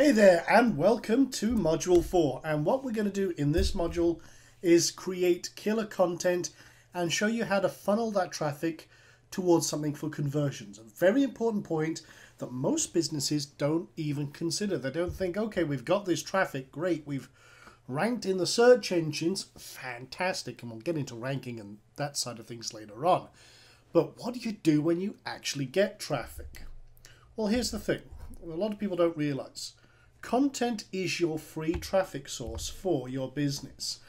Hey there and welcome to Module 4, and what we're going to do in this module is create killer content and show you how to funnel that traffic towards something for conversions. A very important point that most businesses don't even consider. They don't think, okay, we've got this traffic, great, we've ranked in the search engines, fantastic, and we'll get into ranking and that side of things later on. But what do you do when you actually get traffic? Well, here's the thing. A lot of people don't realize. Content is your free traffic source for your business.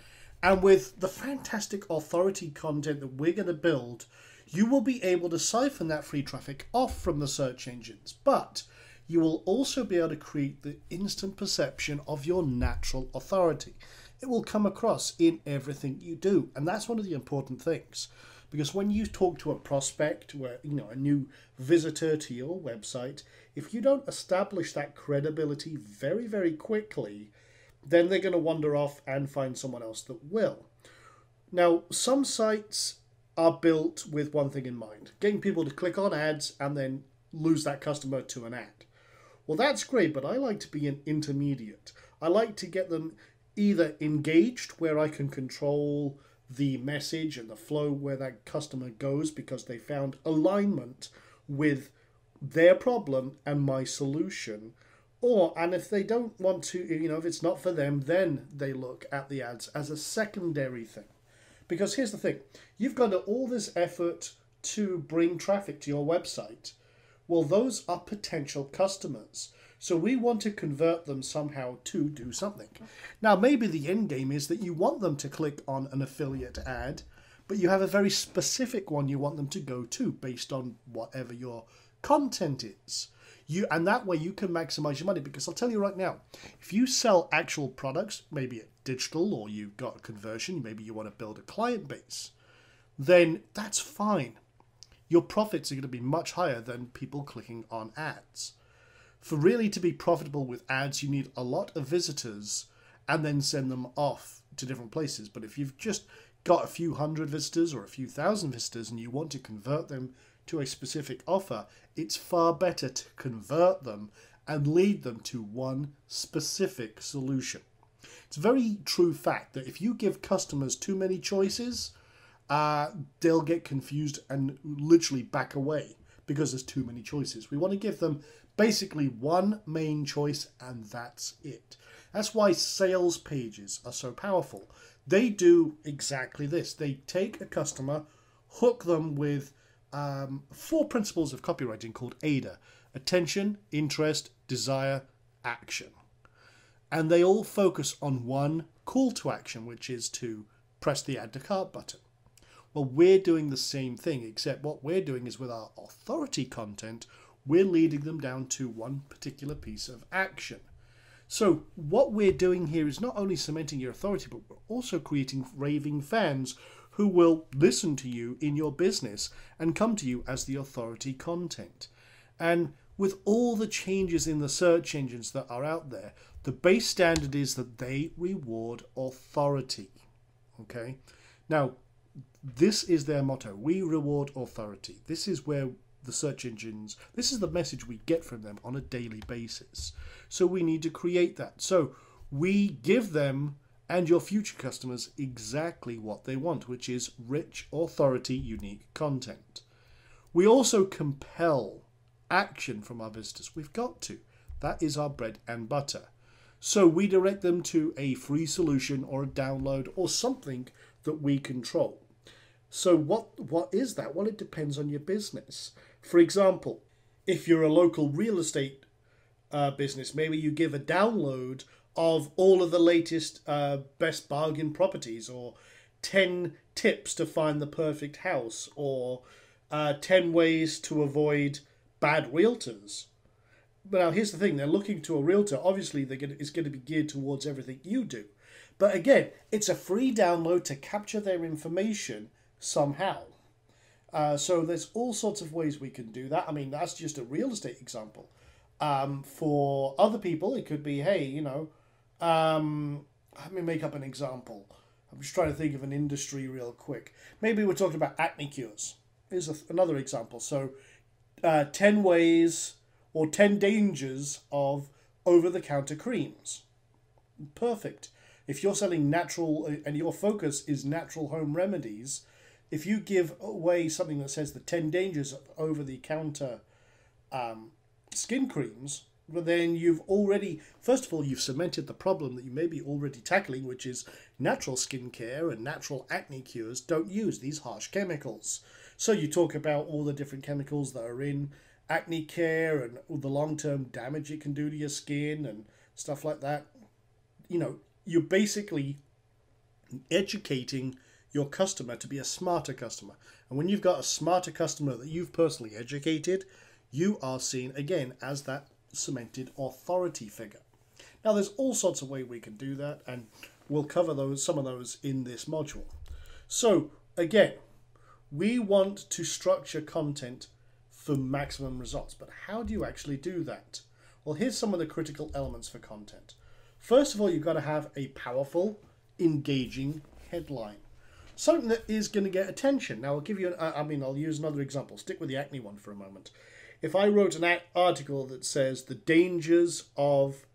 And with the fantastic authority content that we're going to build, you will be able to siphon that free traffic off from the search engines. But you will also be able to create the instant perception of your natural authority. It will come across in everything you do. And that's one of the important things. Because when you talk to a prospect, a new visitor to your website, if you don't establish that credibility very, very quickly, then they're going to wander off and find someone else that will. Now, some sites are built with one thing in mind, getting people to click on ads and then lose that customer to an ad. Well, that's great, but I like to be an intermediate. I like to get them either engaged, where I can control the message and the flow where that customer goes because they found alignment with their problem and my solution. And if they don't want to, if it's not for them, then they look at the ads as a secondary thing. Because here's the thing, you've got all this effort to bring traffic to your website. Well, those are potential customers. So we want to convert them somehow to do something. Now, maybe the end game is that you want them to click on an affiliate ad, but you have a very specific one you want them to go to based on whatever your content is. And that way you can maximize your money, because I'll tell you right now, if you sell actual products, maybe it's digital or you've got a conversion, maybe you want to build a client base, then that's fine. Your profits are going to be much higher than people clicking on ads. For really to be profitable with ads, you need a lot of visitors and then send them off to different places. But if you've just got a few hundred visitors or a few thousand visitors and you want to convert them to a specific offer, it's far better to convert them and lead them to one specific solution. It's a very true fact that if you give customers too many choices, they'll get confused and literally back away because there's too many choices. We want to give them basically one main choice, and that's it. That's why sales pages are so powerful. They do exactly this. They take a customer, hook them with 4 principles of copywriting called AIDA: attention, interest, desire, action. And they all focus on one call to action, which is to press the add to cart button. Well, we're doing the same thing, except what we're doing is with our authority content, we're leading them down to one particular piece of action. So what we're doing here is not only cementing your authority, but we're also creating raving fans who will listen to you in your business and come to you as the authority content. And with all the changes in the search engines that are out there, the base standard is that they reward authority. Okay? Now, this is their motto. We reward authority. This is where the search engines, this is the message we get from them on a daily basis. So we need to create that. So we give them and your future customers exactly what they want, which is rich, authority, unique content. We also compel action from our visitors. We've got to. That is our bread and butter. So we direct them to a free solution or a download or something that we control. So what is that? Well, it depends on your business. For example, if you're a local real estate business, maybe you give a download of all of the latest best bargain properties, or 10 tips to find the perfect house, or 10 ways to avoid bad realtors. But now here's the thing, they're looking to a realtor. Obviously, it's going to be geared towards everything you do. But again, it's a free download to capture their information somehow. So there's all sorts of ways we can do that. I mean, that's just a real estate example. For other people, it could be, hey, let me make up an example. I'm just trying to think of an industry real quick. Maybe we're talking about acne cures. Here's another example. So 10 ways or 10 dangers of over-the-counter creams. Perfect. If you're selling natural and your focus is natural home remedies, if you give away something that says the 10 dangers of over-the-counter skin creams, well, then you've already, first of all, you've cemented the problem that you may be already tackling, which is natural skincare and natural acne cures don't use these harsh chemicals. So you talk about all the different chemicals that are in acne care and all the long-term damage it can do to your skin and stuff like that. You know, you're basically educating your customer to be a smarter customer. And when you've got a smarter customer that you've personally educated, you are seen again as that cemented authority figure. Now there's all sorts of ways we can do that, and we'll cover some of those in this module. So again, we want to structure content for maximum results, but how do you actually do that? Well, here's some of the critical elements for content. First of all, you've got to have a powerful, engaging headline. Something that is going to get attention. Now, I'll give you, I'll use another example. Stick with the acne one for a moment. If I wrote an article that says the dangers of,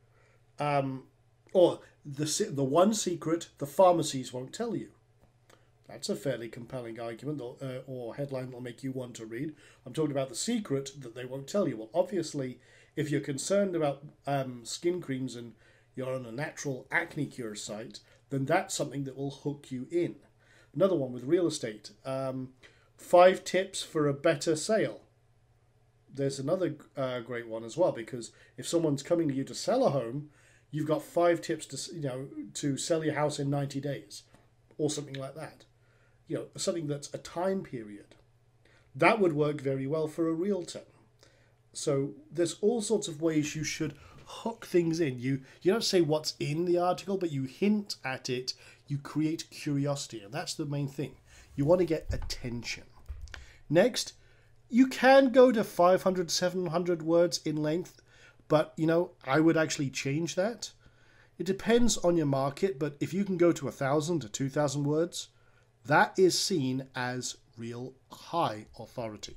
or the one secret the pharmacies won't tell you. That's a fairly compelling argument or headline that will make you want to read. I'm talking about the secret that they won't tell you. Well, obviously, if you're concerned about skin creams and you're on a natural acne cure site, then that's something that will hook you in. Another one with real estate. 5 tips for a better sale. There's another great one as well, because if someone's coming to you to sell a home, you've got 5 tips to sell your house in 90 days or something like that. Something that's a time period. That would work very well for a realtor. So there's all sorts of ways you should hook things in. You don't say what's in the article, but you hint at it. You create curiosity, and that's the main thing. You want to get attention. Next, you can go to 500, 700 words in length, but I would actually change that. It depends on your market, but if you can go to 1,000 to 2,000 words, that is seen as real high authority.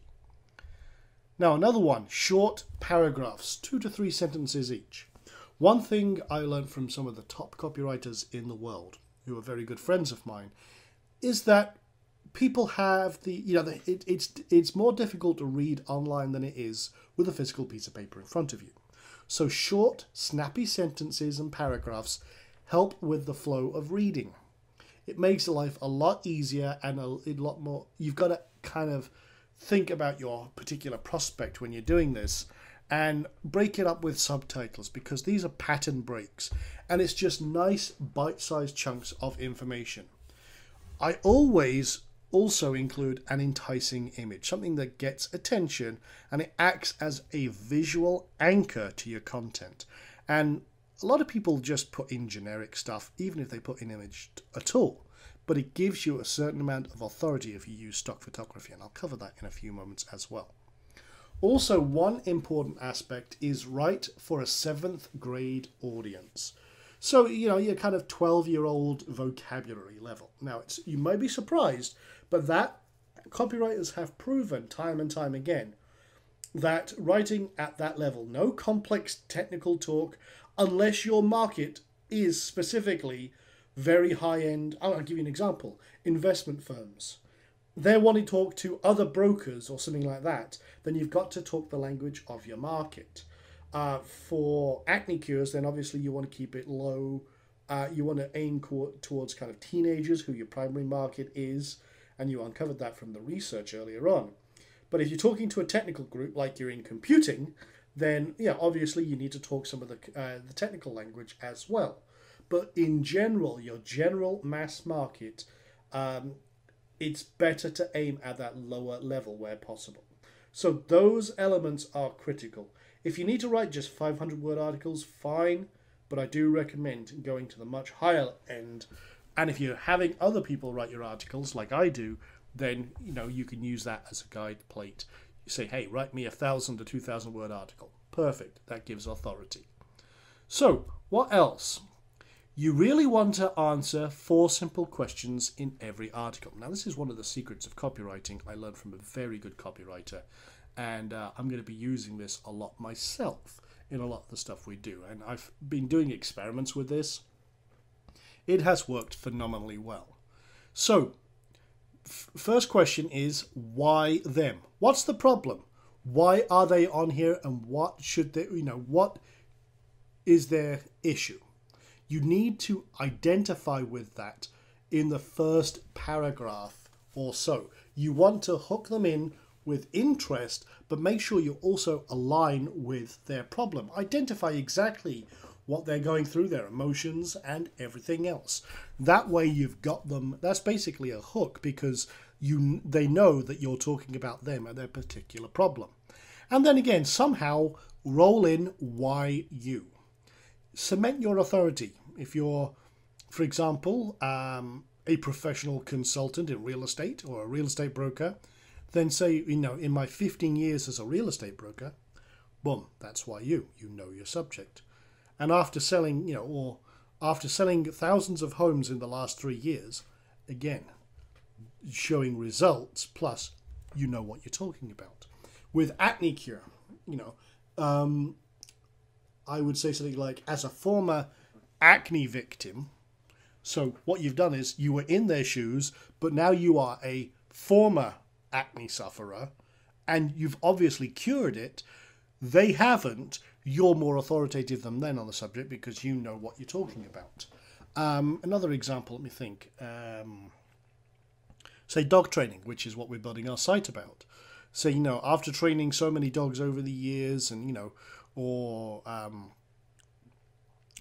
Now another one, short paragraphs, 2 to 3 sentences each. One thing I learned from some of the top copywriters in the world, who are very good friends of mine, is that people have it's more difficult to read online than it is with a physical piece of paper in front of you. So short, snappy sentences and paragraphs help with the flow of reading. It makes life a lot easier and a lot more. You've got to kind of think about your particular prospect when you're doing this and break it up with subtitles, because these are pattern breaks and it's just nice bite-sized chunks of information. I always also include an enticing image, something that gets attention, and it acts as a visual anchor to your content. And a lot of people just put in generic stuff, even if they put in image at all. But it gives you a certain amount of authority if you use stock photography, and I'll cover that in a few moments as well. Also, one important aspect is write for a 7th grade audience. So, your kind of 12-year-old vocabulary level. Now, you might be surprised, but that copywriters have proven time and time again that writing at that level, no complex technical talk, unless your market is specifically very high-end. I'll give you an example. Investment firms. They want to talk to other brokers or something like that. Then you've got to talk the language of your market. For acne cures, then obviously you want to keep it low. You want to aim towards kind of teenagers, who your primary market is, and you uncovered that from the research earlier on. But if you're talking to a technical group like you're in computing, then obviously you need to talk some of the technical language as well. But in general, your general mass market, it's better to aim at that lower level where possible. So those elements are critical. If you need to write just 500-word articles, fine, but I do recommend going to the much higher end. And if you're having other people write your articles, like I do, then you can use that as a guide plate. You say, hey, write me a 1,000 to 2,000-word article. Perfect. That gives authority. So what else? You really want to answer 4 simple questions in every article. Now, this is one of the secrets of copywriting I learned from a very good copywriter, and I'm going to be using this a lot myself in a lot of the stuff we do. And I've been doing experiments with this. It has worked phenomenally well. So, first question is, why them? What's the problem? Why are they on here, and what should they, what is their issue? You need to identify with that in the first paragraph or so. You want to hook them in with interest, but make sure you also align with their problem. Identify exactly what they're going through, their emotions and everything else. That way you've got them. That's basically a hook, because they know that you're talking about them and their particular problem. And then again, somehow roll in why you. Cement your authority. If you're, for example, a professional consultant in real estate or a real estate broker, then say, in my 15 years as a real estate broker, boom, that's why you know your subject. And after selling, after selling thousands of homes in the last 3 years, again, showing results, plus you know what you're talking about. With acne cure, I would say something like, as a former acne victim, so what you've done is you were in their shoes, but now you are a former acne sufferer, and you've obviously cured it. They haven't. You're more authoritative than them on the subject because you know what you're talking about. Another example, let me think. Say dog training, which is what we're building our site about. So, after training so many dogs over the years, and, or,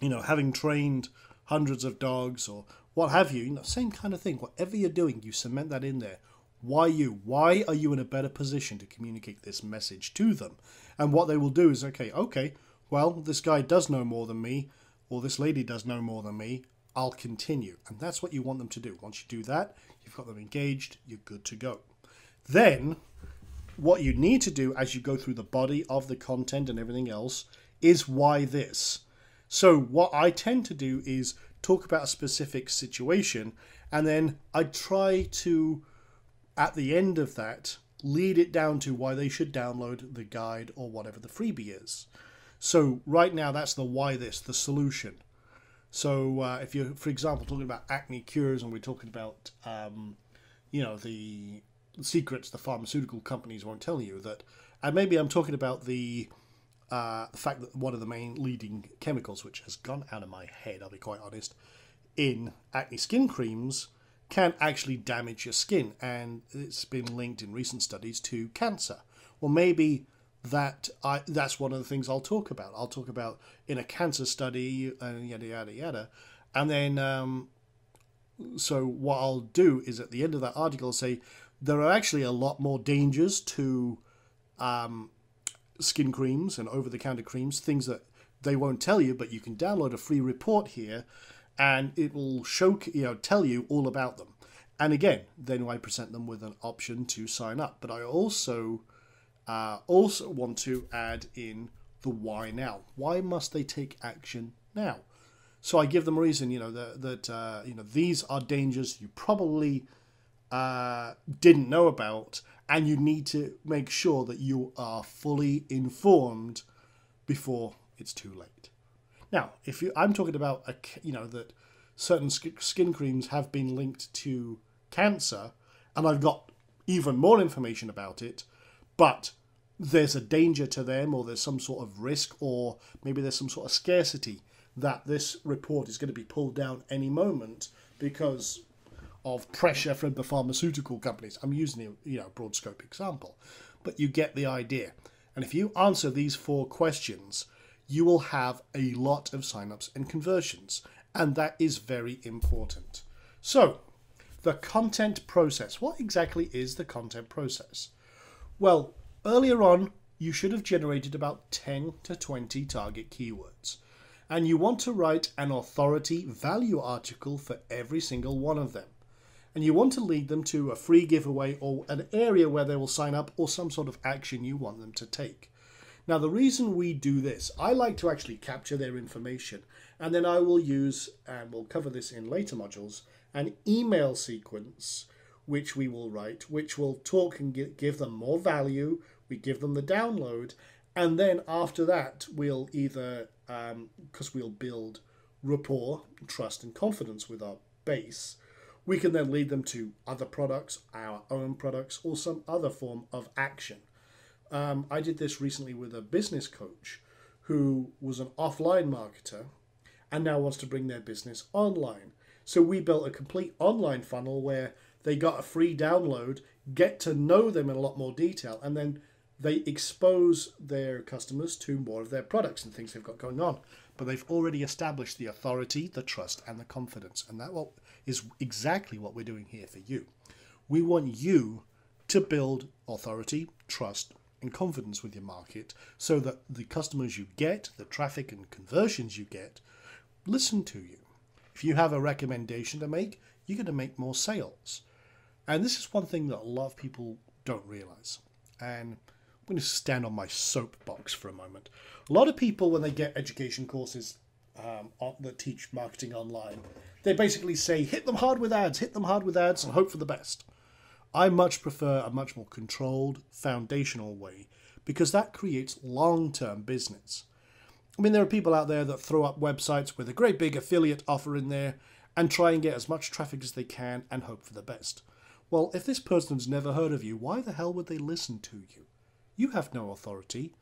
having trained hundreds of dogs or what have you, same kind of thing. Whatever you're doing, you cement that in there. Why you? Why are you in a better position to communicate this message to them? And what they will do is, okay, well, this guy does know more than me, or this lady does know more than me. I'll continue. And that's what you want them to do. Once you do that, you've got them engaged, you're good to go. Then, what you need to do as you go through the body of the content and everything else is why this. So what I tend to do is talk about a specific situation, and then I try to, at the end of that, lead it down to why they should download the guide or whatever the freebie is. So right now, that's the why this, the solution. So if you're, for example, talking about acne cures, and we're talking about, the secrets the pharmaceutical companies won't tell you, that, and maybe I'm talking about the fact that one of the main leading chemicals, which has gone out of my head, I'll be quite honest, in acne skin creams, can actually damage your skin, and it's been linked in recent studies to cancer. Well, maybe that's one of the things I'll talk about. I'll talk about in a cancer study, yada yada yada, and then so what I'll do is at the end of that article I'll say there are actually a lot more dangers to skin creams and over-the-counter creams, things that they won't tell you, but you can download a free report here, and it will tell you all about them. And again, then I present them with an option to sign up. But I also want to add in the why now. Why must they take action now? So I give them a reason, that these are dangers you probably didn't know about, and you need to make sure that you are fully informed before it's too late. Now, I'm talking about that certain skin creams have been linked to cancer, and I've got even more information about it, but there's a danger to them, or there's some sort of risk, or maybe there's some sort of scarcity that this report is going to be pulled down any moment because of pressure from the pharmaceutical companies. I'm using a broad scope example, but you get the idea. And if you answer these 4 questions, you will have a lot of signups and conversions, and that is very important. So, the content process. What exactly is the content process? Well, earlier on, you should have generated about 10 to 20 target keywords, and you want to write an authority value article for every single one of them. And you want to lead them to a free giveaway or an area where they will sign up, or some sort of action you want them to take. Now, the reason we do this, I like to actually capture their information, and then I will use, and we'll cover this in later modules, an email sequence which we will write, which will talk and give them more value. We give them the download, And then after that, we'll either, because we'll build rapport, trust, and confidence with our base, we can then lead them to other products, our own products, or some other form of action. I did this recently with a business coach who was an offline marketer and now wants to bring their business online. So we built a complete online funnel where they got a free download, get to know them in a lot more detail, and then they expose their customers to more of their products and things they've got going on. But they've already established the authority, the trust, and the confidence. And that is exactly what we're doing here for you. We want you to build authority, trust, and confidence with your market so that the customers you get, the traffic and conversions you get, listen to you. If you have a recommendation to make, you're going to make more sales. And this is one thing that a lot of people don't realize. And I'm going to stand on my soapbox for a moment. A lot of people, when they get education courses that teach marketing online, they basically say, hit them hard with ads, and hope for the best. I much prefer a much more controlled, foundational way because that creates long-term business. I mean, there are people out there that throw up websites with a great big affiliate offer in there and try and get as much traffic as they can and hope for the best. Well, if this person's never heard of you, why the hell would they listen to you? You have no authority.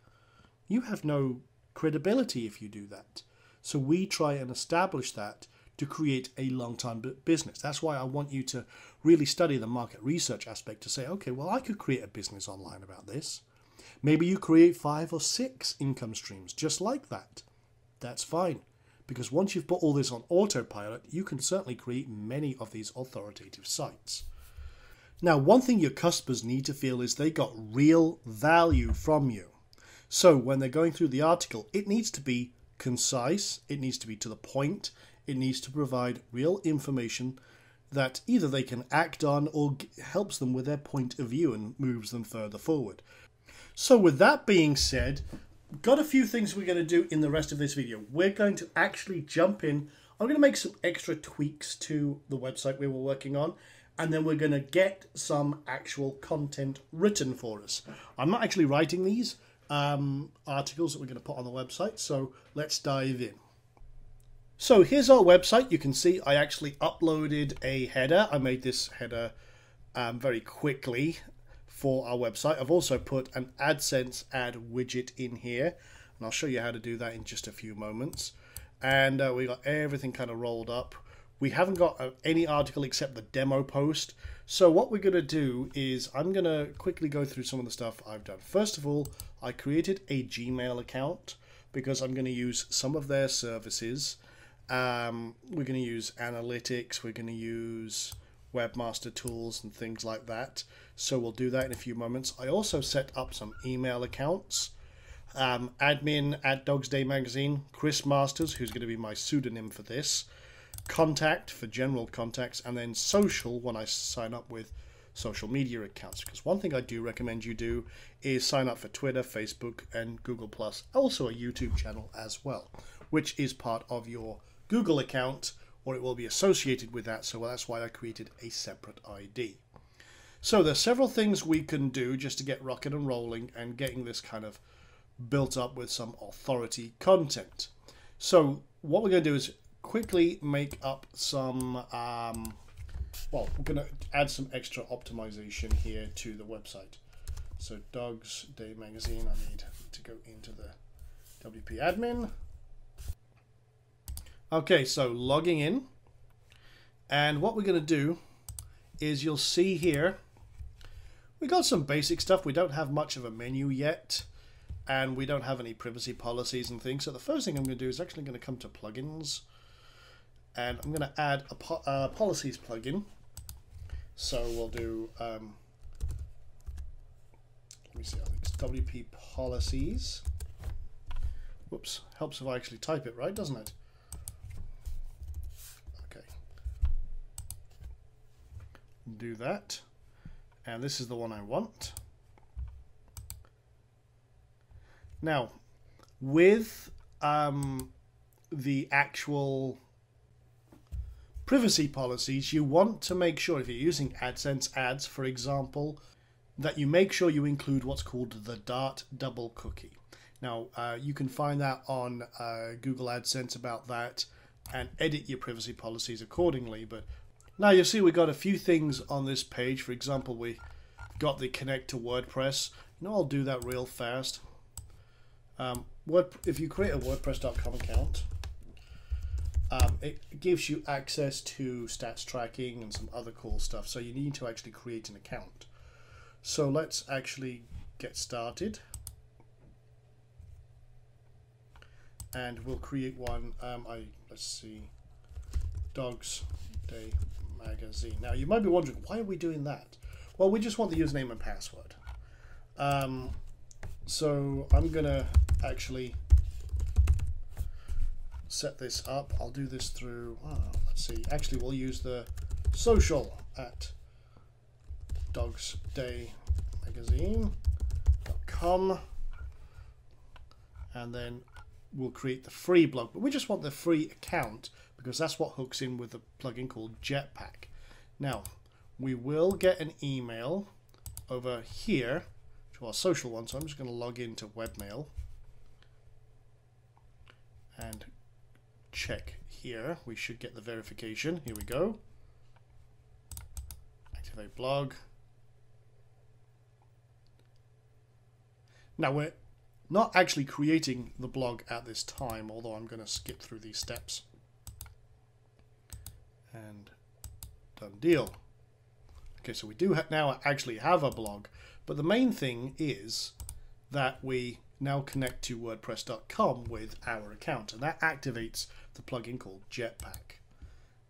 You have no credibility if you do that. So we try and establish that to create a long-term business. That's why I want you to really study the market research aspect to say, okay, well, I could create a business online about this. Maybe you create 5 or 6 income streams just like that. That's fine. Because once you've put all this on autopilot, you can certainly create many of these authoritative sites. Now, one thing your customers need to feel is they got real value from you. So when they're going through the article, it needs to be concise, it needs to be to the point, it needs to provide real information that either they can act on or helps them with their point of view and moves them further forward. So with that being said, got a few things we're going to do in the rest of this video. We're going to actually jump in. I'm going to make some extra tweaks to the website we were working on, and then we're going to get some actual content written for us. I'm not actually writing these articles that we're going to put on the website, so let's dive in. So here's our website. You can see I actually uploaded a header. I made this header very quickly for our website. I've also put an AdSense ad widget in here, and I'll show you how to do that in just a few moments. And we got everything kind of rolled up. We haven't got any article except the demo post. So what we're going to do is I'm going to quickly go through some of the stuff I've done. First of all, I created a Gmail account because I'm going to use some of their services. We're going to use analytics. We're going to use webmaster tools and things like that. So we'll do that in a few moments. I also set up some email accounts. Admin at Dog's Day Magazine, Chris Masters, who's going to be my pseudonym for this. Contact for general contacts, and then social when I sign up with social media accounts. Because one thing I do recommend you do is sign up for Twitter, Facebook, and Google+. Also a YouTube channel as well, which is part of your Google account, or it will be associated with that. So that's why I created a separate ID. So there's several things we can do just to get rocking and rolling and getting this kind of built up with some authority content. So what we're going to do is quickly make up some, well, we're going to add some extra optimization here to the website. So Dog's Day Magazine, I need to go into the WP admin. Okay, so logging in. And what we're going to do is you'll see here, we got some basic stuff. We don't have much of a menu yet, and we don't have any privacy policies and things. So the first thing I'm going to do is actually going to come to plugins, and I'm going to add a policies plugin. So we'll do, let me see, I think it's WP policies. Whoops, helps if I actually type it right, doesn't it? Okay. Do that. And this is the one I want. Now, with the actual privacy policies, you want to make sure, if you're using AdSense ads, for example, that you make sure you include what's called the Dart double cookie. Now, you can find that on Google AdSense about that and edit your privacy policies accordingly. But now you'll see we've got a few things on this page. For example, we got the connect to WordPress. I'll do that real fast. If you create a WordPress.com account, it gives you access to stats tracking and some other cool stuff. So you need to actually create an account. So let's actually get started. And we'll create one. Let's see, Dogs Day Magazine. Now you might be wondering, why are we doing that? Well, we just want the username and password. So I'm gonna actually set this up. I'll do this through, let's see, actually we'll use the social at dogsdaymagazine.com, and then we'll create the free blog, but we just want the free account because that's what hooks in with the plugin called Jetpack. Now, we will get an email over here to our social one, so I'm just going to log into webmail and check here. We should get the verification. Here we go. Activate blog. Now we're not actually creating the blog at this time, although I'm going to skip through these steps. And done deal. Okay, so we do now actually have a blog, but the main thing is that we now connect to WordPress.com with our account, and that activates the plugin called Jetpack.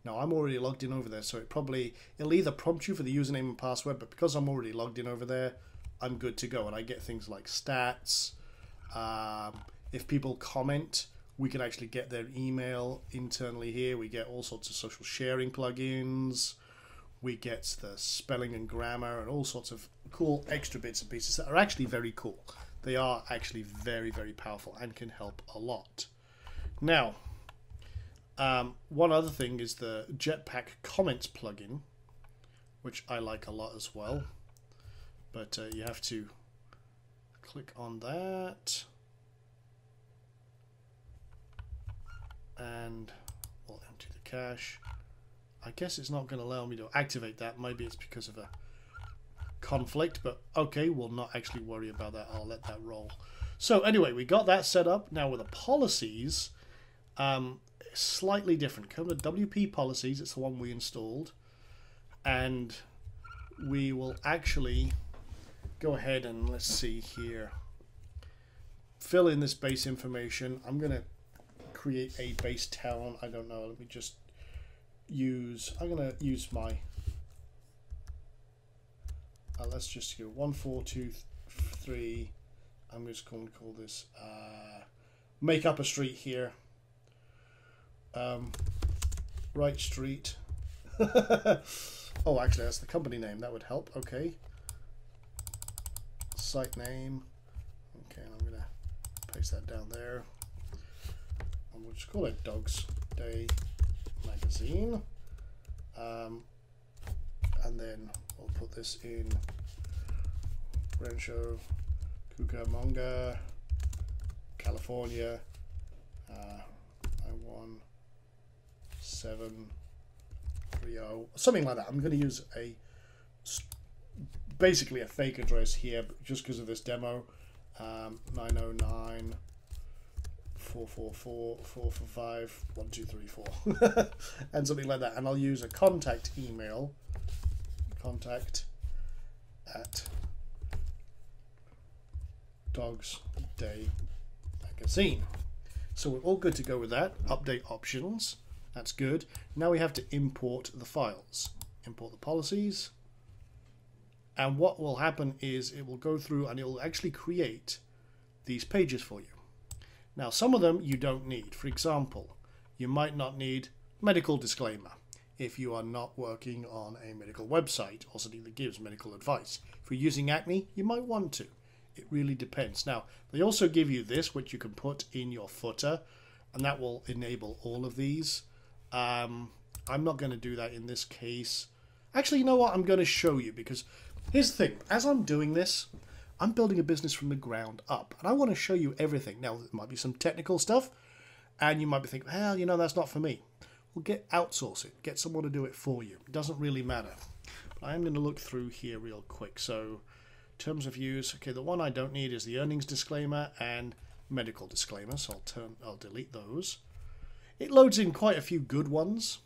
Now I'm already logged in over there, so it'll either prompt you for the username and password, but because I'm already logged in over there, I'm good to go, and I get things like stats. If people comment, we can actually get their email internally here. We get all sorts of social sharing plugins. We get the spelling and grammar and all sorts of cool extra bits and pieces that are actually very cool. They are actually very, very powerful and can help a lot. Now, one other thing is the Jetpack Comments plugin, which I like a lot as well. But you have to click on that. And we'll empty the cache. I guess it's not going to allow me to activate that. Maybe it's because of a conflict, but okay, we'll not actually worry about that. I'll let that roll. So anyway, we got that set up. Now with the policies, slightly different. Come to WP policies, it's the one we installed. And we will actually go ahead and, let's see here, fill in this base information. I'm going to create a base town. I don't know. Let me just I'm going to use my, let's just go 1423. I'm just going to call this, make up a street here. Right Street. Oh, actually, that's the company name. That would help. Okay. Site name. Okay, I'm going to paste that down there. And we'll just call it Dogs Day Magazine. And then we'll put this in Rancho Cucamonga, California, 91730, something like that. I'm going to use basically a fake address here, just because of this demo. 909 444 445 1234 and something like that, and I'll use a contact email, contact at Dogs Day Magazine. So we're all good to go with that. Update options, that's good. Now we have to import the files, import the policies, and what will happen is it will go through and it will actually create these pages for you. Now, some of them you don't need. For example, you might not need medical disclaimer if you are not working on a medical website or something that gives medical advice. If you're using Acne, you might want to. It really depends. Now, they also give you this, which you can put in your footer, and that will enable all of these. I'm not going to do that in this case. Actually, you know what? I'm going to show you, because here's the thing. As I'm doing this, I'm building a business from the ground up, and I want to show you everything. Now, there might be some technical stuff, and you might be thinking, well, you know, that's not for me. Well, outsource it. Get someone to do it for you. It doesn't really matter. But I am going to look through here real quick. So, terms of use. Okay, the one I don't need is the earnings disclaimer and medical disclaimer. So I'll delete those. It loads in quite a few good ones.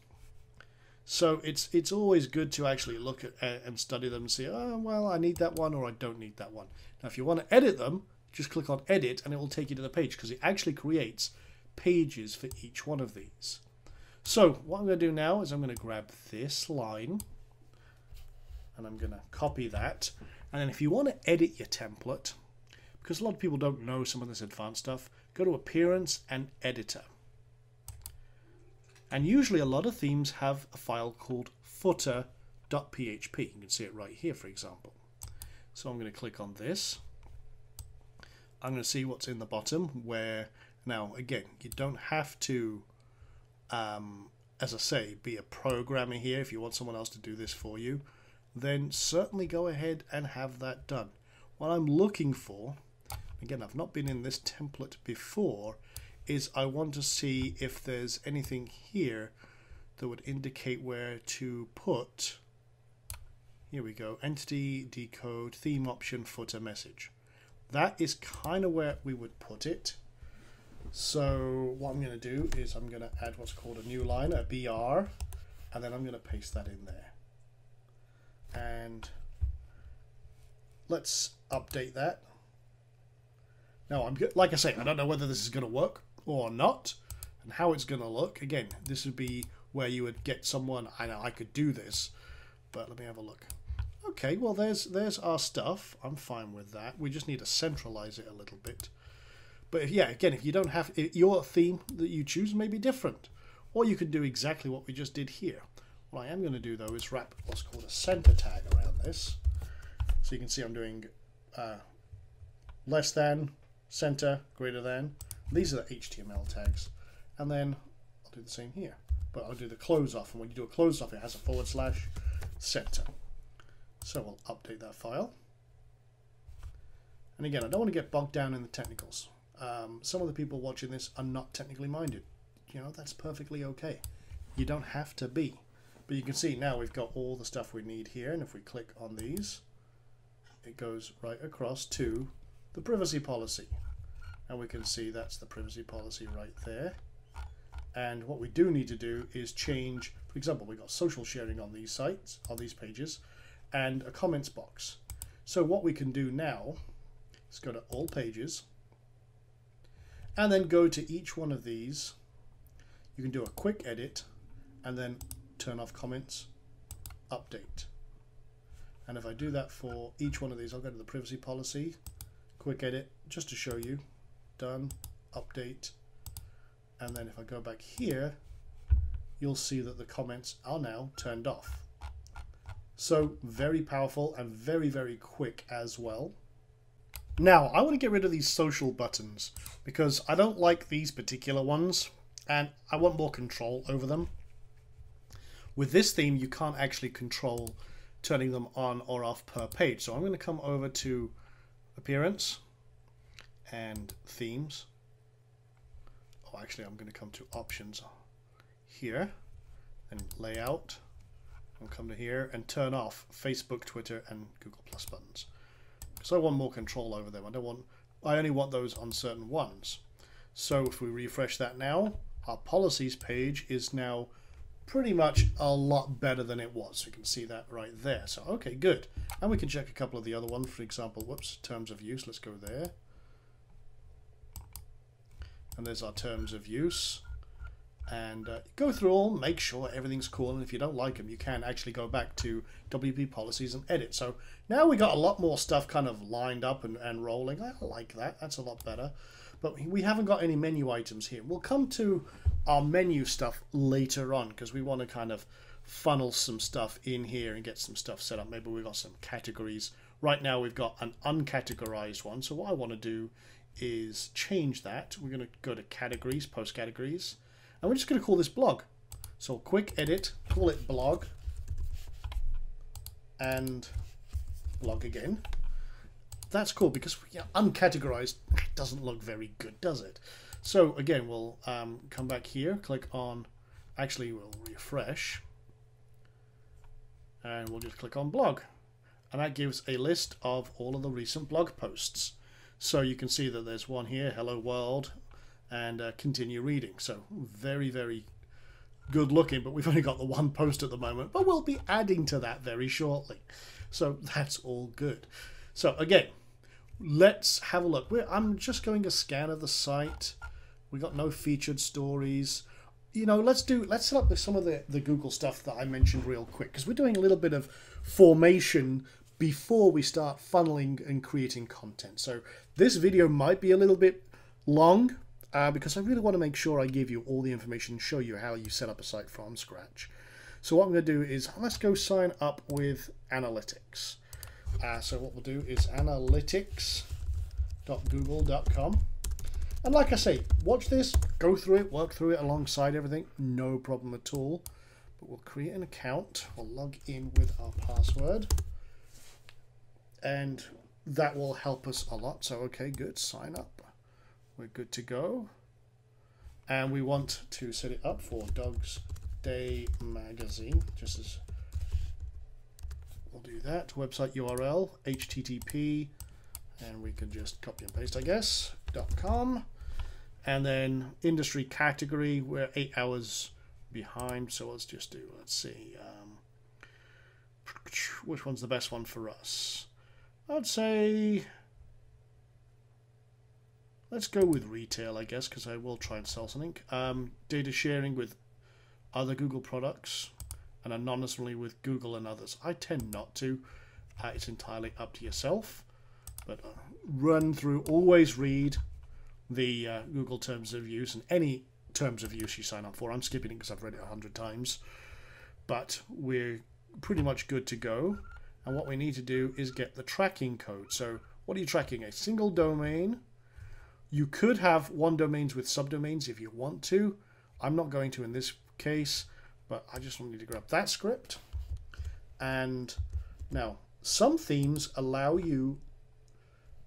So it's always good to actually look at and study them and see, oh, well, I need that one or I don't need that one. Now, if you want to edit them, just click on edit and it will take you to the page because it actually creates pages for each one of these. So what I'm going to do now is I'm going to grab this line and I'm going to copy that. And then if you want to edit your template, because a lot of people don't know some of this advanced stuff, go to Appearance and Editor. And usually a lot of themes have a file called footer.php. You can see it right here, for example. So I'm going to click on this. I'm going to see what's in the bottom where, now again, you don't have to, as I say, be a programmer here. If you want someone else to do this for you, then certainly go ahead and have that done. What I'm looking for, again, I've not been in this template before, is I want to see if there's anything here that would indicate where to put, here we go, entity, decode, theme option, footer, message. That is kind of where we would put it. So what I'm going to do is I'm going to add what's called a new line, a BR, and then I'm going to paste that in there. And let's update that. Now, like I say, I don't know whether this is going to work or not, and how it's going to look. Again, this would be where you would get someone, I know I could do this, but let me have a look. Okay, well, there's our stuff. I'm fine with that. We just need to centralize it a little bit. But if you don't have, your theme that you choose may be different, or you could do exactly what we just did here. What I am going to do, though, is wrap what's called a center tag around this. So you can see I'm doing less than, center, greater than. These are the HTML tags. And then I'll do the same here. But I'll do the close off. And when you do a close off, it has a / center. So we'll update that file. And again, I don't want to get bogged down in the technicals. Some of the people watching this are not technically minded. You know, that's perfectly okay. You don't have to be. But you can see now we've got all the stuff we need here. And if we click on these, it goes right across to the privacy policy. And we can see that's the privacy policy right there. And what we do need to do is change, for example, we've got social sharing on these sites, on these pages, and a comments box. So what we can do now is go to all pages and then go to each one of these. You can do a quick edit and then turn off comments, update. And if I do that for each one of these, I'll go to the privacy policy, quick edit, just to show you, done, update. And then if I go back here, you'll see that the comments are now turned off. So very powerful and very, very quick as well. Now, I want to get rid of these social buttons because I don't like these particular ones and I want more control over them. With this theme, you can't actually control turning them on or off per page. So I'm going to come over to Appearance and Themes. Oh, actually, I'm going to come to Options here and Layout. I'll come to here and turn off Facebook, Twitter, and Google Plus buttons. So I want more control over them. I only want those on certain ones. So if we refresh that now, our policies page is now pretty much a lot better than it was. You can see that right there. So okay, good. And we can check a couple of the other ones. For example, whoops, terms of use. Let's go there. And there's our terms of use. And go through all, make sure everything's cool, and if you don't like them, you can actually go back to WP policies and edit. So now we got a lot more stuff kind of lined up and rolling. I like that. That's a lot better. But we haven't got any menu items here. We'll come to our menu stuff later on because we want to kind of funnel some stuff in here and get some stuff set up. Maybe we've got some categories. Right now we've got an uncategorized one. So what I want to do is change that. We're going to go to categories, post categories. And we're just going to call this blog. So quick edit, call it blog, and blog again. that's cool because uncategorized doesn't look very good, does it? So again, we'll come back here, click on, actually we'll refresh, and we'll just click on blog. And that gives a list of all of the recent blog posts. So you can see that there's one here, hello world, and continue reading. So very, very good looking, but we've only got the one post at the moment, but we'll be adding to that very shortly. So that's all good. So again, let's have a look. I'm just going a scan of the site. We got no featured stories. You know, let's set up some of the Google stuff that I mentioned real quick, because we're doing a little bit of formation before we start funneling and creating content. So this video might be a little bit long because I really want to make sure I give you all the information, show you how you set up a site from scratch. So what I'm going to do is let's go sign up with analytics. So what we'll do is analytics.google.com. And like I say, watch this, go through it, work through it alongside everything, no problem at all. But we'll create an account, we'll log in with our password, and that will help us a lot. So okay, good, sign up, we're good to go. And we want to set it up for Dog's Day Magazine, just as we'll do that. Website URL, HTTP, and we can just copy and paste, I guess, .com. And then industry category, we're 8 hours behind, so let's just do, let's see, which one's the best one for us? I'd say let's go with retail, I guess, because I will try and sell something. Data sharing with other Google products and anonymously with Google and others. I tend not to. It's entirely up to yourself, but run through, always read the Google terms of use and any terms of use you sign up for. I'm skipping it because I've read it 100 times, but we're pretty much good to go. And what we need to do is get the tracking code. So what are you tracking? A single domain. You could have one domains with subdomains if you want to. I'm not going to in this case, but I just need to grab that script. And now some themes allow you,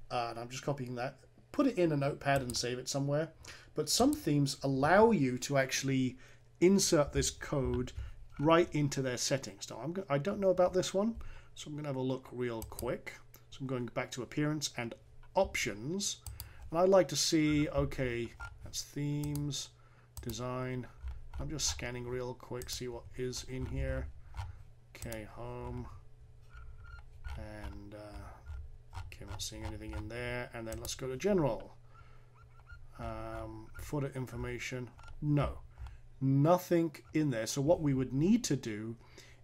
and I'm just copying that, put it in a notepad and save it somewhere. But some themes allow you to actually insert this code right into their settings. Now I don't know about this one, so I'm going to have a look real quick. So I'm going back to appearance and options, and I'd like to see, okay, that's themes, design. I'm just scanning real quick, see what is in here. Okay, home, and okay, I'm not seeing anything in there. And then let's go to general. Footer information, no, nothing in there. So what we would need to do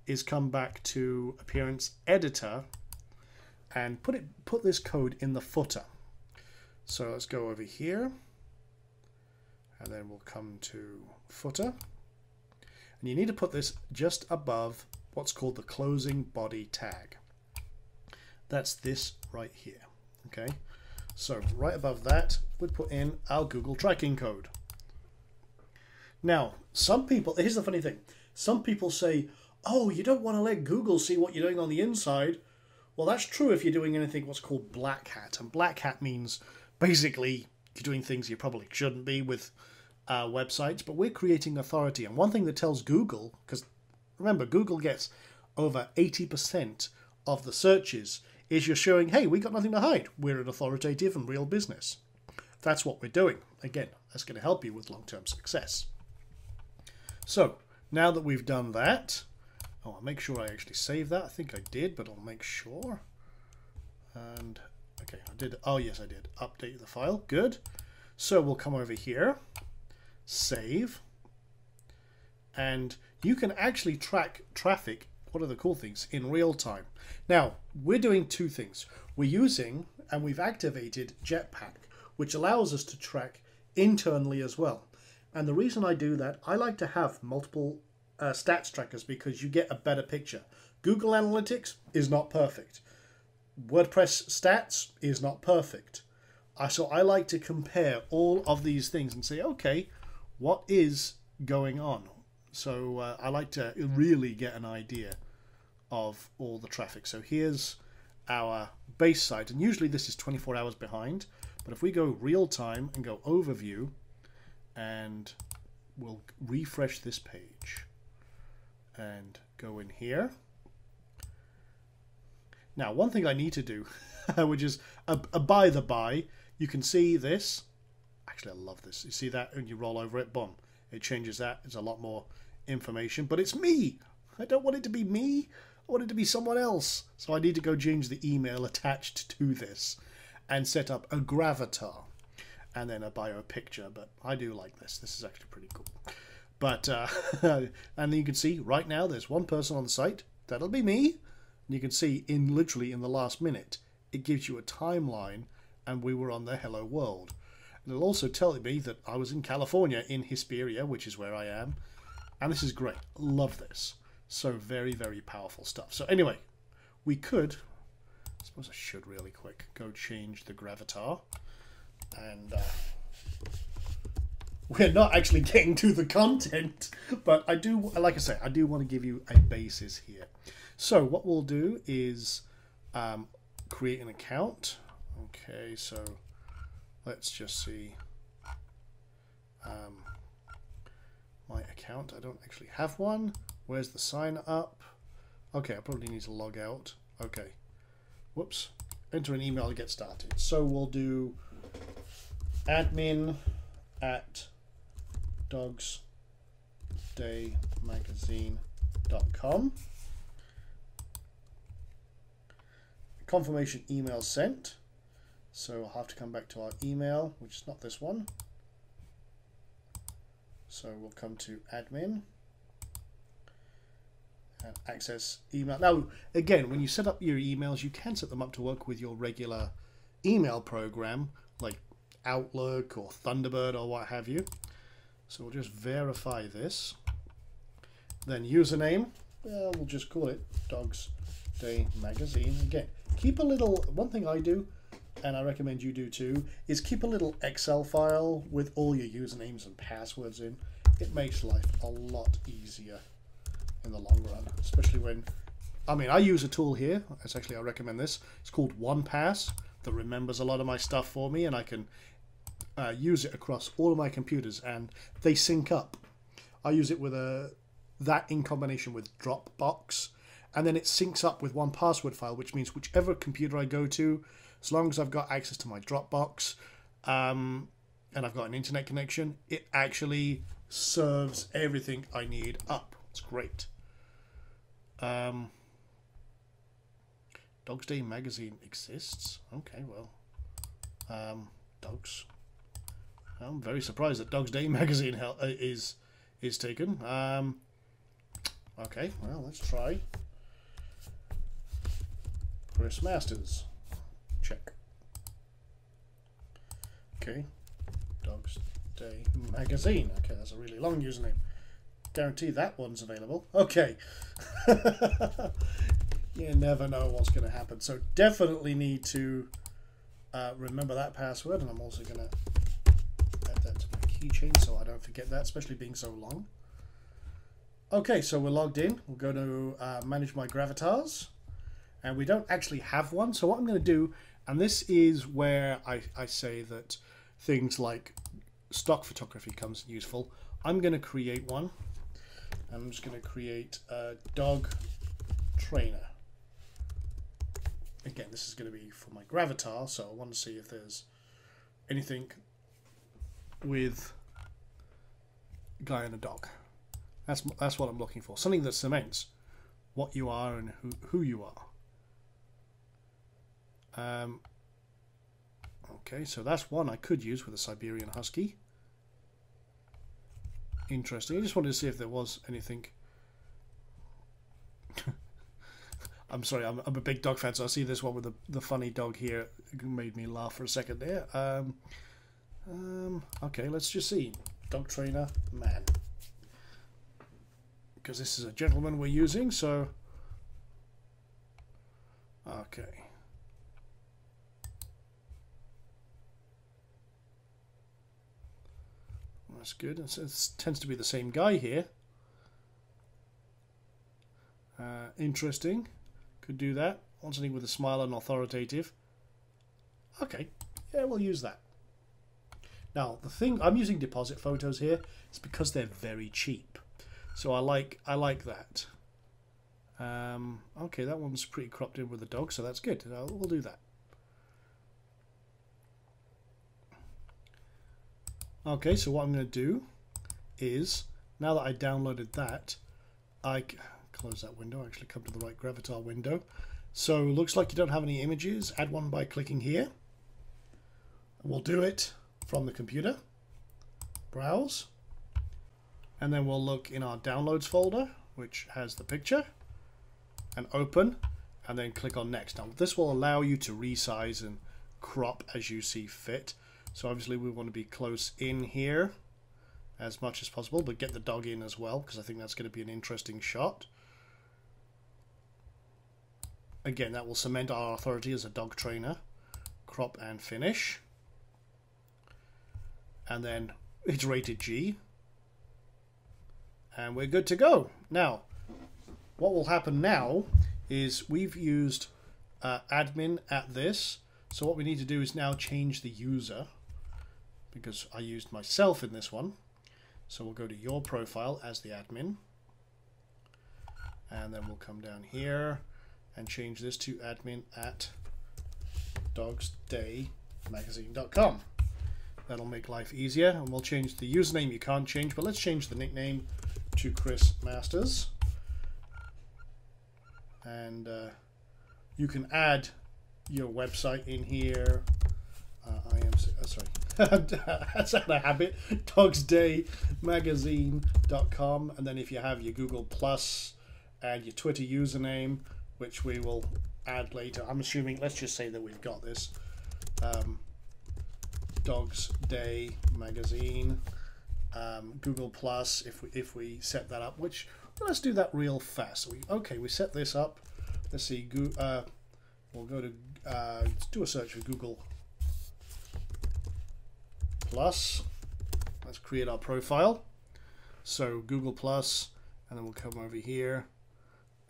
is come back to appearance editor and put this code in the footer. So let's go over here, and then we'll come to footer, and you need to put this just above what's called the closing body tag. That's this right here. Okay, so right above that we'd put in our Google tracking code. Now some people, here's the funny thing, some people say, oh, you don't want to let Google see what you're doing on the inside. Well, that's true if you're doing anything what's called black hat, and black hat means basically you're doing things you probably shouldn't be with websites, but we're creating authority. And one thing that tells Google, because remember, Google gets over 80% of the searches, is you're showing, hey, we got nothing to hide. We're an authoritative and real business. That's what we're doing. Again, that's going to help you with long-term success. So now that we've done that, I'll make sure I actually save that. I think I did, but I'll make sure. And okay, I did. Oh, yes, I did. Update the file. Good. So we'll come over here, save, and you can actually track traffic. What are the cool things? In real time. Now, we're doing two things. We're using, and we've activated Jetpack, which allows us to track internally as well. And the reason I do that, I like to have multiple stats trackers because you get a better picture. Google Analytics is not perfect. WordPress stats is not perfect. So I like to compare all of these things and say, okay, what is going on? So I like to really get an idea of all the traffic. So here's our base site, and usually this is 24 hours behind, but if we go real time and go overview, and we'll refresh this page and go in here. Now, one thing I need to do, which is a by the by, you can see this. Actually, I love this. You see that when you roll over it, boom, it changes that. It's a lot more information, but it's me. I don't want it to be me. I want it to be someone else. So I need to go change the email attached to this and set up a gravatar and then a bio picture. But I do like this. This is actually pretty cool. But and then you can see right now there's one person on the site. That'll be me. And you can see literally in the last minute, it gives you a timeline and we were on the Hello World. And it'll also tell me that I was in California in Hesperia, which is where I am. And this is great. Love this. So very, very powerful stuff. So anyway, we could, I suppose I should really quick, go change the gravatar. And we're not actually getting to the content, but I do, like I say, I do want to give you a basis here. So what we'll do is create an account. Okay, so let's just see my account. I don't actually have one. Where's the sign up? Okay, I probably need to log out. Okay, whoops. Enter an email to get started. So we'll do admin@dogsdaymagazine.com. Confirmation email sent. So I'll have to come back to our email, which is not this one. So we'll come to admin and access email. Now, again, when you set up your emails, you can set them up to work with your regular email program, like Outlook or Thunderbird or what have you. So we'll just verify this. Then username, well, we'll just call it Dogs Day Magazine. Again, keep a little, one thing I do, and I recommend you do too, is keep a little Excel file with all your usernames and passwords in. It makes life a lot easier in the long run, especially when, I mean, I use a tool here. It's actually, I recommend this. It's called OnePass that remembers a lot of my stuff for me, and I can use it across all of my computers, and they sync up. I use it with that in combination with Dropbox, and then it syncs up with one password file, which means whichever computer I go to, as long as I've got access to my Dropbox and I've got an internet connection, it actually serves everything I need up. It's great. Dogs Day Magazine exists. Okay, well, dogs. I'm very surprised that Dogs Day Magazine is taken. Okay, well, let's try. Chris Masters. Check. Okay. Dogs Day Magazine. Okay, that's a really long username. Guarantee that one's available. Okay. You never know what's going to happen. So definitely need to remember that password. And I'm also going to add that to my keychain so I don't forget that, especially being so long. Okay, so we're logged in. We'll go to manage my gravatars. And we don't actually have one. So what I'm going to do, and this is where I say that things like stock photography comes useful. I'm going to create one. I'm just going to create a dog trainer. Again, this is going to be for my gravatar, so I want to see if there's anything with a guy and a dog. That's what I'm looking for. Something that cements what you are and who you are. Okay, so that's one I could use with a Siberian Husky. Interesting. I just wanted to see if there was anything. I'm sorry, I'm a big dog fan, so I see this one with the funny dog here. It made me laugh for a second there. Okay, let's just see. Dog trainer, man. Because this is a gentleman we're using, so... Okay. That's good. It tends to be the same guy here. Interesting. Could do that. Want something with a smile and authoritative. Okay, yeah, we'll use that. Now, the thing, I'm using deposit photos here. It's because they're very cheap. So I like that. Okay, that one's pretty cropped in with the dog, so that's good. We'll do that. Okay, so what I'm going to do is, now that I downloaded that, I close that window, actually come to the right Gravatar window. So looks like you don't have any images. Add one by clicking here. We'll do it from the computer. Browse. And then we'll look in our downloads folder, which has the picture, and open, and then click on next. Now this will allow you to resize and crop as you see fit. So obviously we want to be close in here as much as possible, but get the dog in as well, because I think that's going to be an interesting shot. Again, that will cement our authority as a dog trainer. Crop and finish. And then it's rated G. And we're good to go. Now, what will happen now is we've used admin at this. So what we need to do is now change the user, because I used myself in this one. So we'll go to your profile as the admin. And then we'll come down here and change this to admin at dogsdaymagazine.com. That'll make life easier, and we'll change the username. You can't change, but let's change the nickname to Chris Masters. And you can add your website in here. That's out of habit. dogsdaymagazine.com, and then if you have your Google Plus and your Twitter username, which we will add later. I'm assuming, let's just say that we've got this. Dogs Day Magazine, Google Plus, if we set that up, which, let's do that real fast. We set this up. Let's see, we'll go to, let's do a search for Google Plus. Let's create our profile. So Google Plus, and then we'll come over here.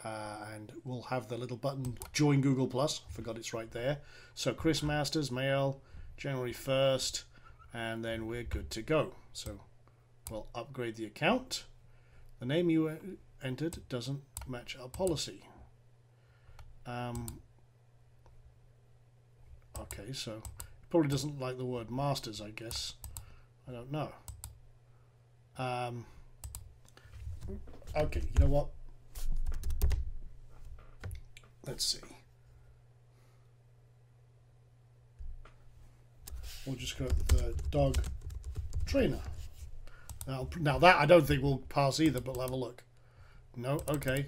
And we'll have the little button join Google Plus. Forgot it's right there. So Chris Masters, mail, January 1st, and then we're good to go. So we'll upgrade the account. The name you entered doesn't match our policy. Okay, so it probably doesn't like the word masters, I guess. I don't know. Okay, you know what? Let's see. We'll just go with the dog trainer. Now that I don't think will pass either, but we'll have a look. No, okay.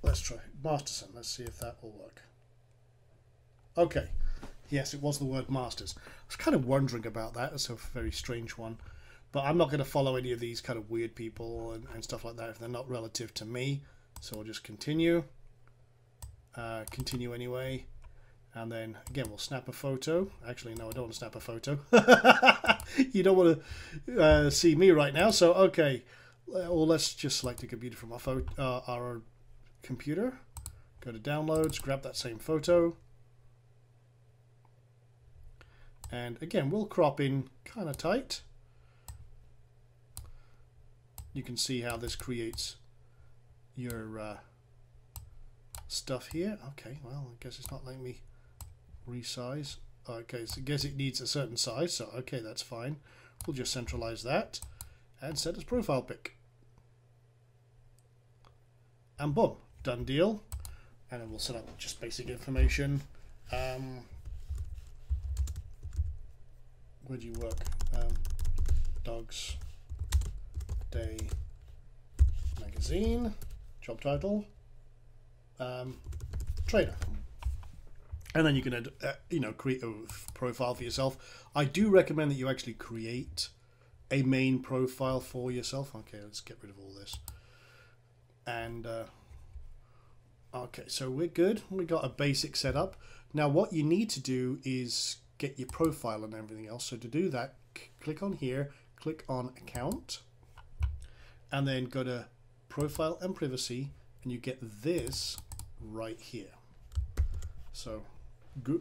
Let's try Masterson. Let's see if that will work. Okay. Yes, it was the word masters. I was kind of wondering about that. It's a very strange one. But I'm not going to follow any of these kind of weird people and stuff like that if they're not relative to me. So we'll just continue. Continue anyway. And then, again, we'll snap a photo. Actually, no, I don't want to snap a photo. You don't want to see me right now. So, okay. Well, let's just select a computer from our computer. Go to downloads, grab that same photo. And, again, we'll crop in kind of tight. You can see how this creates your stuff here. Okay, well, I guess it's not letting me resize. Okay, so I guess it needs a certain size, so okay, that's fine. We'll just centralize that and set as profile pic. And boom, done deal. And then we'll set up just basic information. Where do you work? Dogs Day Magazine, job title, trainer, and then you can create a profile for yourself. I do recommend that you actually create a main profile for yourself. Okay, let's get rid of all this. And okay, so we're good. We got a basic setup. Now, what you need to do is get your profile and everything else. So to do that, click on here, click on account. And then go to profile and privacy, and you get this right here. So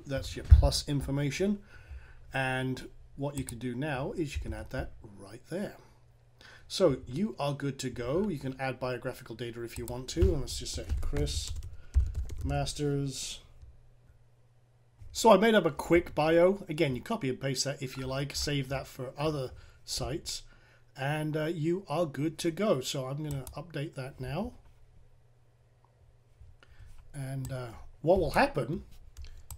that's your plus information, and what you can do now is you can add that right there. So you are good to go. You can add biographical data if you want to, and let's just say Chris Masters. So I made up a quick bio. Again, you copy and paste that if you like, save that for other sites, and you are good to go. So I'm going to update that now. And what will happen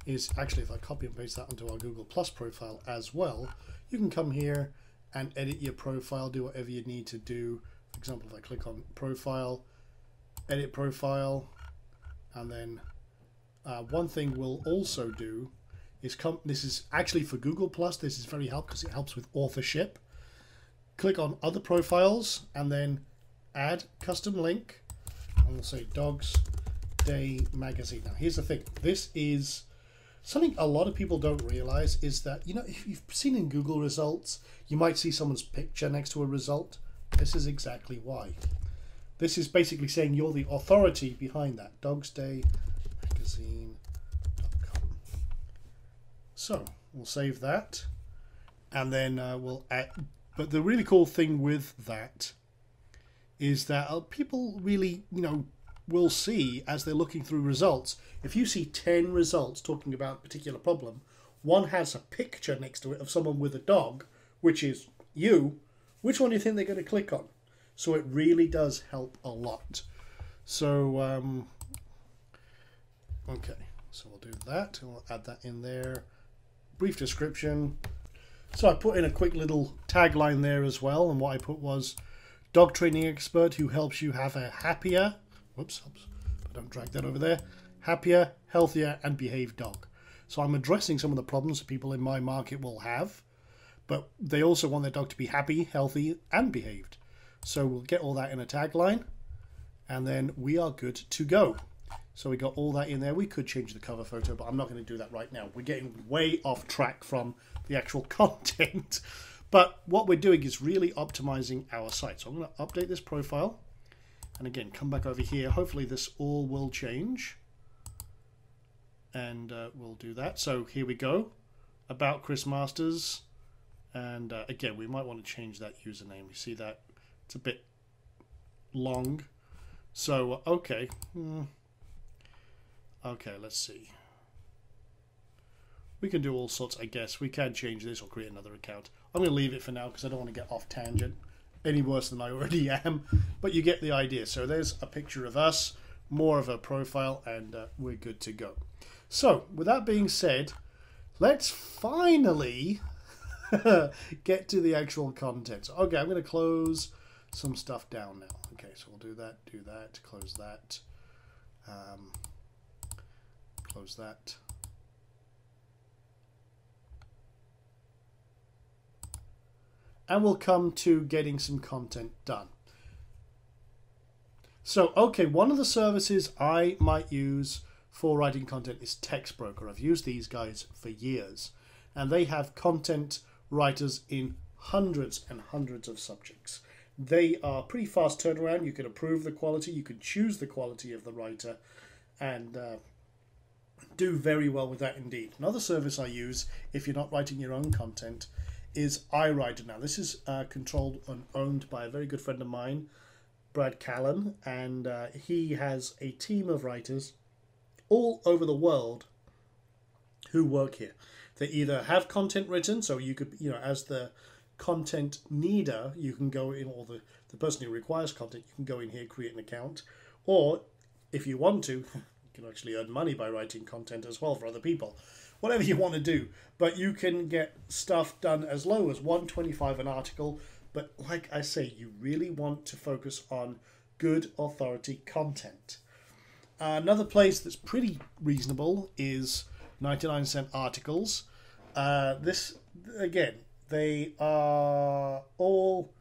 is, actually, if I copy and paste that onto our Google Plus profile as well, you can come here and edit your profile, do whatever you need to do. For example, if I click on profile, edit profile, and then one thing we'll also do is this is actually for Google Plus. This is very helpful because it helps with authorship. Click on other profiles and then add custom link, and we'll say Dogs Day Magazine. Now here's the thing, this is something a lot of people don't realize, is that, you know, if you've seen in Google results, you might see someone's picture next to a result. This is exactly why. This is basically saying you're the authority behind that. dogsdaymagazine.com. So we'll save that, and then we'll add. But the really cool thing with that is that people really, you know, will see as they're looking through results. If you see 10 results talking about a particular problem, one has a picture next to it of someone with a dog, which is you. Which one do you think they're going to click on? So it really does help a lot. So okay, so we'll do that, and we'll add that in there. Brief description. So I put in a quick little tagline there as well, and what I put was dog training expert who helps you have a happier, whoops, but don't drag that over there, happier, healthier and behaved dog. So I'm addressing some of the problems that people in my market will have, but they also want their dog to be happy, healthy and behaved. So we'll get all that in a tagline, and then we are good to go. So we got all that in there. We could change the cover photo, but I'm not going to do that right now. We're getting way off track from the actual content. But what we're doing is really optimizing our site. So I'm going to update this profile. And again, come back over here. Hopefully this all will change. And we'll do that. So here we go. About Chris Masters. And again, we might want to change that username. You see that? It's a bit long. So, okay. Okay, let's see. We can do all sorts, I guess. We can change this or create another account. I'm going to leave it for now because I don't want to get off tangent any worse than I already am. But you get the idea. So there's a picture of us, more of a profile, and we're good to go. So, with that being said, let's finally get to the actual content. So, okay, I'm going to close some stuff down now. Okay, so we'll do that, close that. Close that. And we'll come to getting some content done. So, okay, one of the services I might use for writing content is TextBroker. I've used these guys for years, and they have content writers in hundreds and hundreds of subjects. They are pretty fast turnaround. You can approve the quality, you can choose the quality of the writer, and do very well with that indeed. Another service I use, if you're not writing your own content, is iWriter. Now this is controlled and owned by a very good friend of mine, Brad Callan, and he has a team of writers all over the world who work here. They either have content written, so you could, you know, as the content needer, you can go in, or the person who requires content, you can go in here, create an account, or if you want to, you can actually earn money by writing content as well for other people. Whatever you want to do, but you can get stuff done as low as $1.25 an article. But like I say, you really want to focus on good authority content. Another place that's pretty reasonable is 99-cent articles. This, again, they are all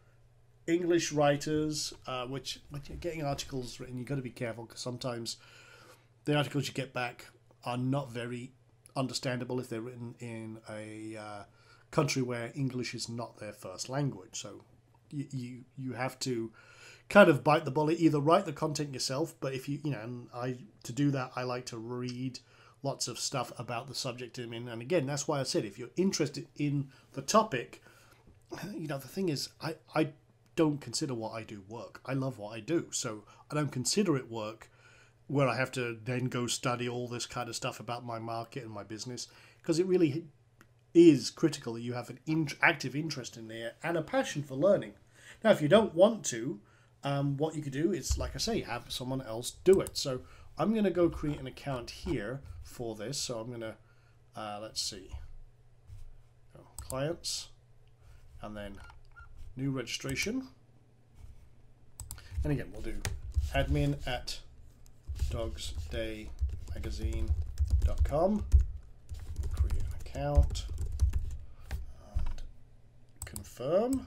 English writers, which when you're getting articles written, you've got to be careful because sometimes the articles you get back are not very understandable if they're written in a country where English is not their first language. So you have to kind of bite the bullet. Either write the content yourself, but if you know, and to do that, I like to read lots of stuff about the subject I'm in. And again, that's why I said if you're interested in the topic, you know, the thing is, I don't consider what I do work. I love what I do, so I don't consider it work where I have to then go study all this kind of stuff about my market and my business, because it really is critical that you have an active interest in there and a passion for learning. Now, if you don't want to, what you could do is, like I say, have someone else do it. So I'm going to go create an account here for this. So I'm going to, let's see, clients, and then new registration. And again, we'll do admin at dogsdaymagazine.com. Create an account and confirm.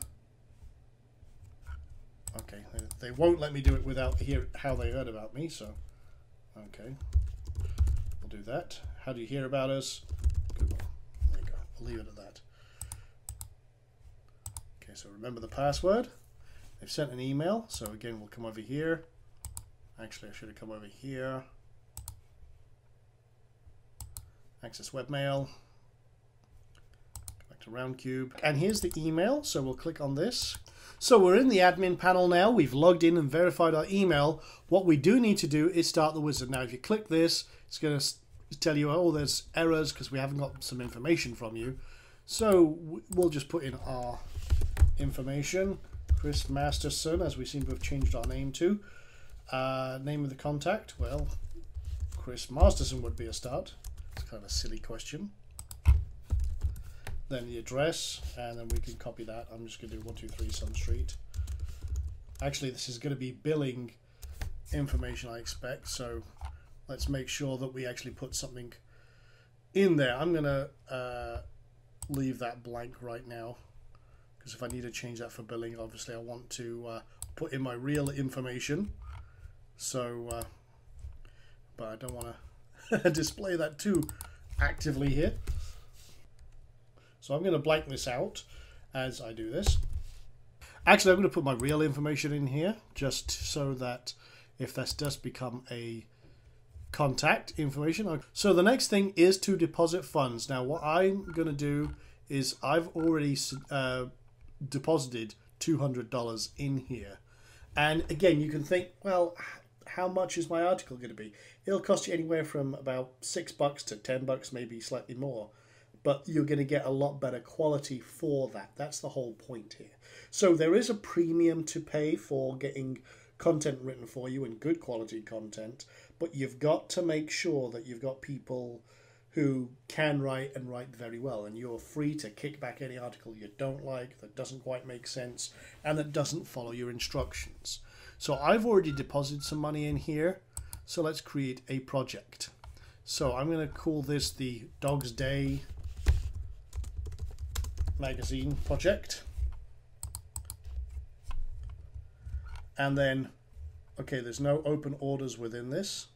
Okay, they won't let me do it without how they heard about me, so okay, we'll do that. How do you hear about us? Google. There you go. I'll leave it at that. Okay, so remember the password. They've sent an email, so again, we'll come over here. Actually, I should have come over here. Access webmail. Go back to Roundcube. And here's the email, so we'll click on this. So we're in the admin panel now. We've logged in and verified our email. What we do need to do is start the wizard. Now, if you click this, it's going to tell you, oh, there's errors because we haven't got some information from you. So we'll just put in our information. Chris Masterson, as we seem to have changed our name to. Name of the contact, well, Chris Masterson would be a start. It's kind of a silly question. Then the address, and then we can copy that. I'm just going to do 123 Sun Street. Actually, this is going to be billing information, I expect, so let's make sure that we actually put something in there. I'm going to leave that blank right now, because if I need to change that for billing, obviously I want to put in my real information. So, but I don't want to display that too actively here. So I'm going to blank this out as I do this. Actually, I'm going to put my real information in here, just so that if this does become a contact information. So the next thing is to deposit funds. Now, what I'm going to do is I've already deposited $200 in here. And again, you can think, well, how much is my article going to be? It'll cost you anywhere from about $6 to $10, maybe slightly more. But you're going to get a lot better quality for that. That's the whole point here. So there is a premium to pay for getting content written for you and good quality content, but you've got to make sure that you've got people who can write and write very well, and you're free to kick back any article you don't like, that doesn't quite make sense, and that doesn't follow your instructions. So I've already deposited some money in here, so let's create a project. So I'm going to call this the Dog's Day Magazine project. And then, okay, there's no open orders within this,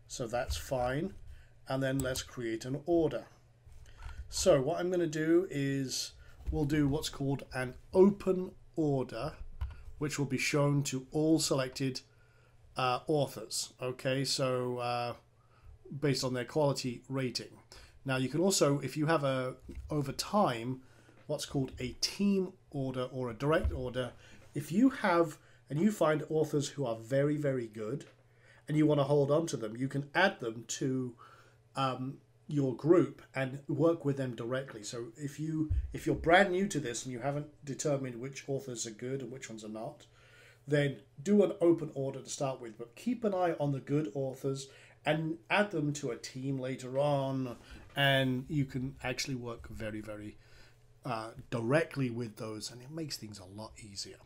so that's fine. And then let's create an order. So what I'm going to do is we'll do what's called an open order, which will be shown to all selected authors. Okay, so based on their quality rating. Now you can also, if you have over time, what's called a team order or a direct order, if you have and you find authors who are very, very good and you want to hold on to them, you can add them to your group and work with them directly. So if you're brand new to this and you haven't determined which authors are good and which ones are not, then do an open order to start with, but keep an eye on the good authors and add them to a team later on, and you can actually work very, very directly with those, and it makes things a lot easier.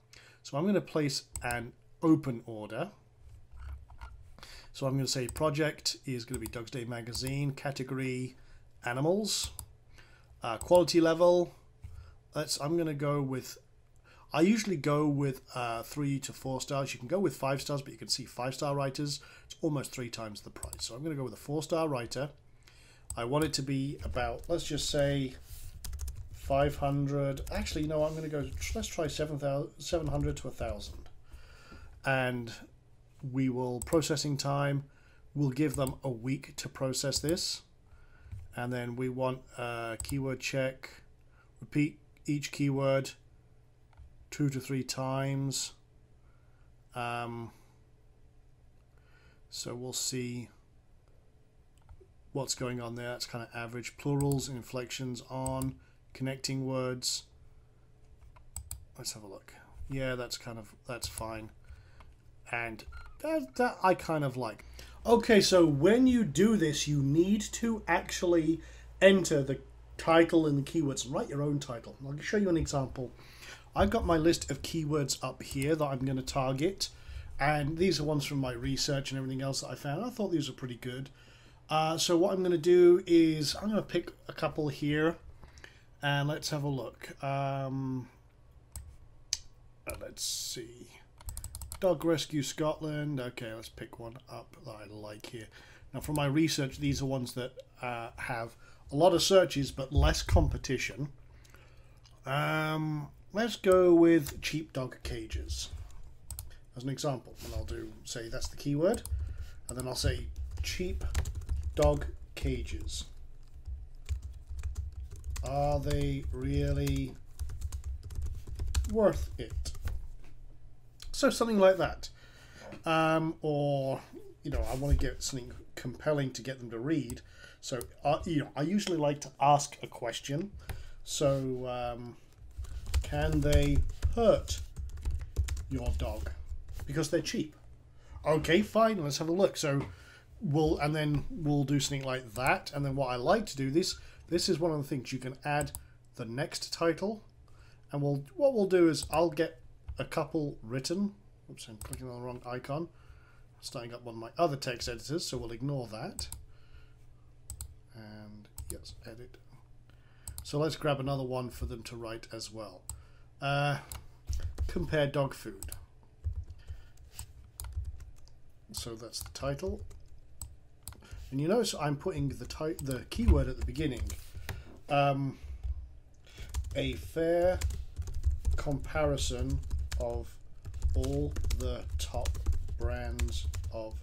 So I'm going to place an open order. So I'm going to say project is going to be Dog's Day Magazine, category animals, quality level. I'm going to go with, I usually go with 3 to 4 stars. You can go with 5 stars, but you can see 5-star writers, it's almost 3 times the price. So I'm going to go with a 4-star writer. I want it to be about, let's just say 500. Actually, no, I'm going to go, let's try 700 to 1,000. and we will processing time. We'll give them a week to process this, and then we want a keyword check. Repeat each keyword 2 to 3 times. So we'll see what's going on there. That's kind of average. Plurals, inflections on, connecting words. Let's have a look. Yeah, that's fine. And that I kind of like. Okay, so when you do this, you need to actually enter the title and the keywords and write your own title. I'll show you an example. I've got my list of keywords up here that I'm going to target, and these are ones from my research and everything else that I found. I thought these were pretty good. So what I'm going to do is I'm going to pick a couple here, and let's have a look. Let's see. Dog Rescue Scotland. Okay, let's pick one up that I like here. Now, from my research, these are ones that have a lot of searches but less competition. Let's go with cheap dog cages as an example. And I'll say that's the keyword, and then I'll say cheap dog cages. Are they really worth it? So something like that. Or, I want to get something compelling to get them to read. So, I usually like to ask a question. So, can they hurt your dog? Because they're cheap. Okay, fine, let's have a look. So, we'll do something like that. And then what I like to do, this is one of the things you can add the next title. And what we'll do is I'll get a couple written. Oops, I'm clicking on the wrong icon. Starting up one of my other text editors, so we'll ignore that. And yes, edit. So let's grab another one for them to write as well. Compare dog food. So that's the title. And you notice I'm putting the keyword at the beginning. A fair comparison of all the top brands of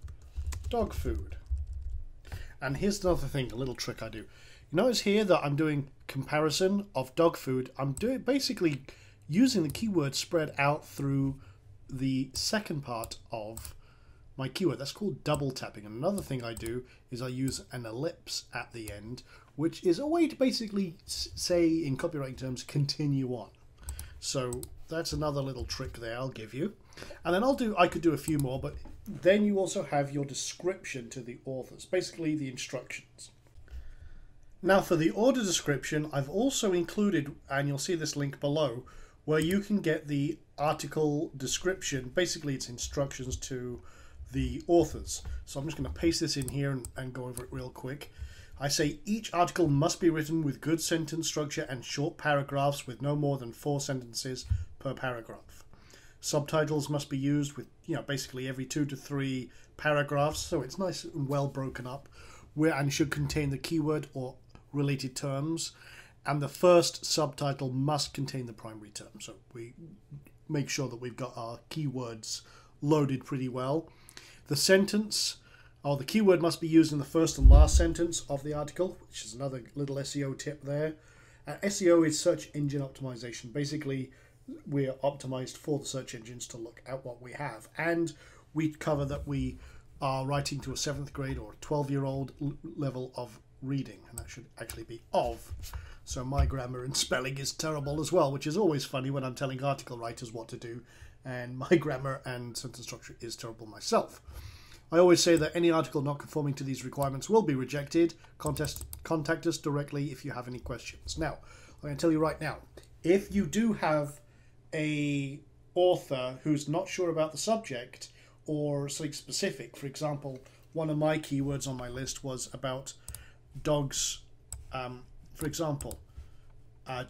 dog food. And here's another thing, a little trick I do. You notice here that I'm doing comparison of dog food. I'm doing basically using the keyword spread out through the second part of my keyword. That's called double tapping. And another thing I do is I use an ellipse at the end, which is a way to basically say, in copywriting terms, continue on. So that's another little trick there I'll give you. And then I could do a few more, but then you also have your description to the authors, basically the instructions. Now for the order description, I've also included, and you'll see this link below, where you can get the article description. Basically it's instructions to the authors. So I'm just going to paste this in here and go over it real quick. I say each article must be written with good sentence structure and short paragraphs with no more than 4 sentences per paragraph. Subtitles must be used with, basically every 2 to 3 paragraphs, so it's nice and well broken up, and should contain the keyword or related terms. And the first subtitle must contain the primary term, so we make sure that we've got our keywords loaded pretty well. The sentence, or the keyword, must be used in the first and last sentence of the article, which is another little SEO tip there. SEO is search engine optimization. Basically, we're optimized for the search engines to look at what we have. And we cover that we are writing to a 7th grade or 12-year-old level of reading, and that should actually be of. So my grammar and spelling is terrible as well, which is always funny when I'm telling article writers what to do, and my grammar and sentence structure is terrible myself. I always say that any article not conforming to these requirements will be rejected. Contact us directly if you have any questions. Now, I'm going to tell you right now, if you do have a author who's not sure about the subject or something specific, for example, one of my keywords on my list was about dogs, for example,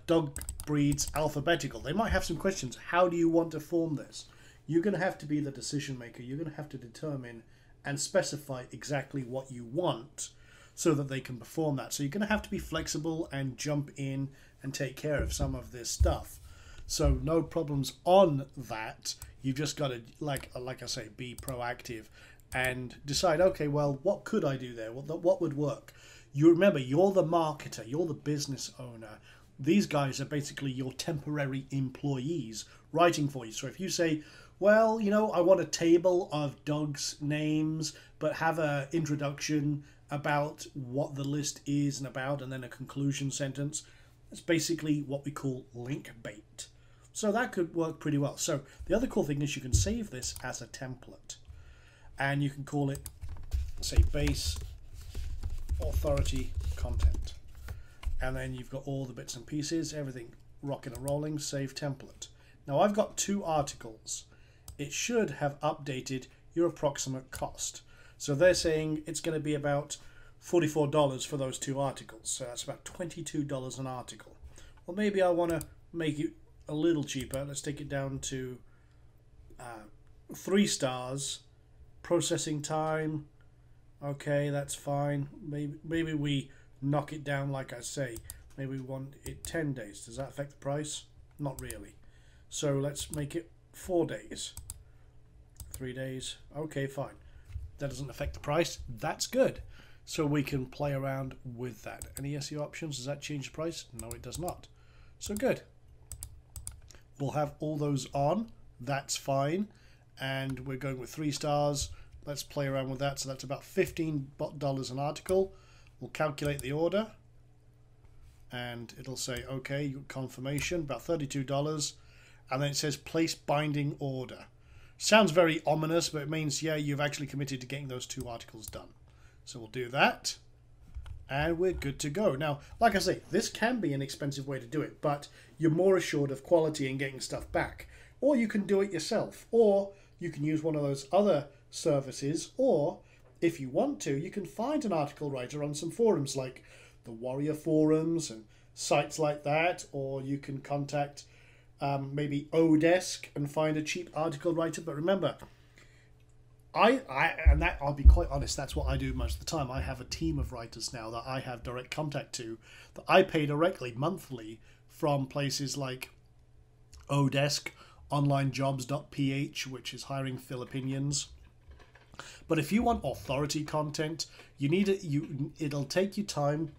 dog breeds alphabetical. They might have some questions. How do you want to form this? You're going to have to be the decision maker. You're going to have to determine and specify exactly what you want so that they can perform that. So you're going to have to be flexible and jump in and take care of some of this stuff. So no problems on that. You've just got to, like I say, be proactive and decide, okay, well, what could I do there? What would work? You remember, you're the marketer, you're the business owner. These guys are basically your temporary employees writing for you. So if you say, well, you know, I want a table of dogs' names, but have an introduction about what the list is and about, and then a conclusion sentence. It's basically what we call link bait. So that could work pretty well. So the other cool thing is you can save this as a template. And you can call it, say, base authority content. And then you've got all the bits and pieces, everything rocking and rolling, save template. Now I've got 2 articles. It should have updated your approximate cost. So they're saying it's going to be about $44 for those 2 articles. So that's about $22 an article. Well, maybe I want to make it a little cheaper. Let's take it down to 3 stars. Processing time. Okay, that's fine. Maybe we knock it down, like I say. Maybe we want it 10 days. Does that affect the price? Not really. So let's make it 4 days. 3 days. Okay, fine. That doesn't affect the price. That's good. So we can play around with that. Any SEO options? Does that change the price? No, it does not. So good. We'll have all those on. That's fine. And we're going with 3 stars. Let's play around with that. So that's about $15 an article. We'll calculate the order. And it'll say, okay, confirmation, about $32. And then it says place binding order. Sounds very ominous, but it means, yeah, you've actually committed to getting those 2 articles done. So we'll do that. And we're good to go. Now, like I say, this can be an expensive way to do it, but you're more assured of quality and getting stuff back. Or you can do it yourself. Or you can use one of those other services. Or, if you want to, you can find an article writer on some forums like the Warrior Forums and sites like that. Or you can contact maybe Odesk and find a cheap article writer. But remember, I'll be quite honest, that's what I do most of the time. I have a team of writers now that I have direct contact to, that I pay directly monthly from places like Odesk, onlinejobs.ph, which is hiring Philippines. But if you want authority content, you need it. It'll take you time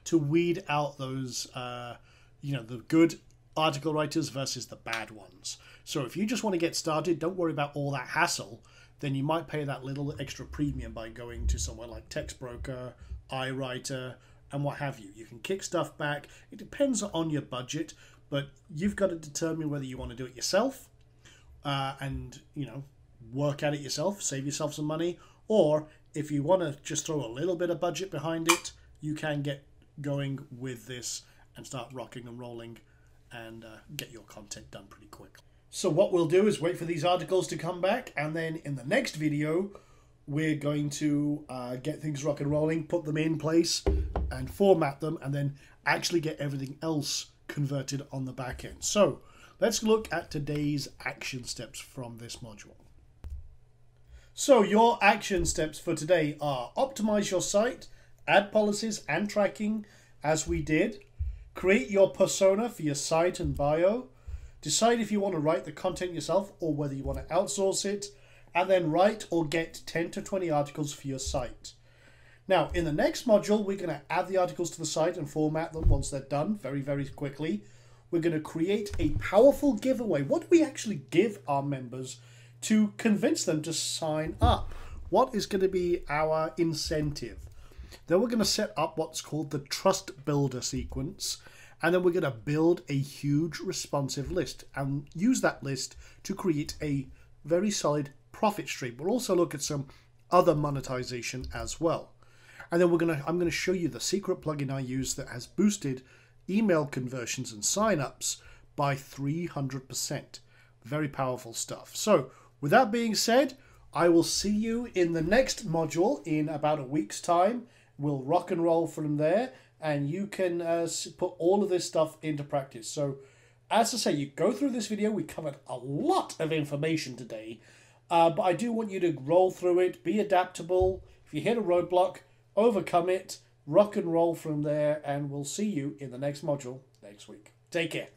to weed out those, the good article writers versus the bad ones. So if you just want to get started, don't worry about all that hassle. Then you might pay that little extra premium by going to somewhere like Textbroker, iWriter, and what have you. You can kick stuff back. It depends on your budget, but you've got to determine whether you want to do it yourself and, work at it yourself, save yourself some money, or if you want to just throw a little bit of budget behind it, you can get going with this and start rocking and rolling and get your content done pretty quick. So what we'll do is wait for these articles to come back, and then in the next video we're going to get things rock and rolling, put them in place and format them, and then actually get everything else converted on the back end. So let's look at today's action steps from this module. So your action steps for today are: optimize your site, add policies and tracking as we did, create your persona for your site and bio, decide if you want to write the content yourself or whether you want to outsource it, and then write or get 10 to 20 articles for your site. Now, in the next module, we're going to add the articles to the site and format them once they're done very, very quickly. We're going to create a powerful giveaway. What do we actually give our members to convince them to sign up? What is going to be our incentive? Then we're going to set up what's called the Trust Builder sequence. And then we're going to build a huge responsive list and use that list to create a very solid profit stream. We'll also look at some other monetization as well. And then I'm going to show you the secret plugin I use that has boosted email conversions and signups by 300%. Very powerful stuff. So with that being said, I will see you in the next module in about a week's time. We'll rock and roll from there. And you can put all of this stuff into practice. So, as I say, you go through this video. We covered a lot of information today. But I do want you to roll through it. Be adaptable. If you hit a roadblock, overcome it. Rock and roll from there. And we'll see you in the next module next week. Take care.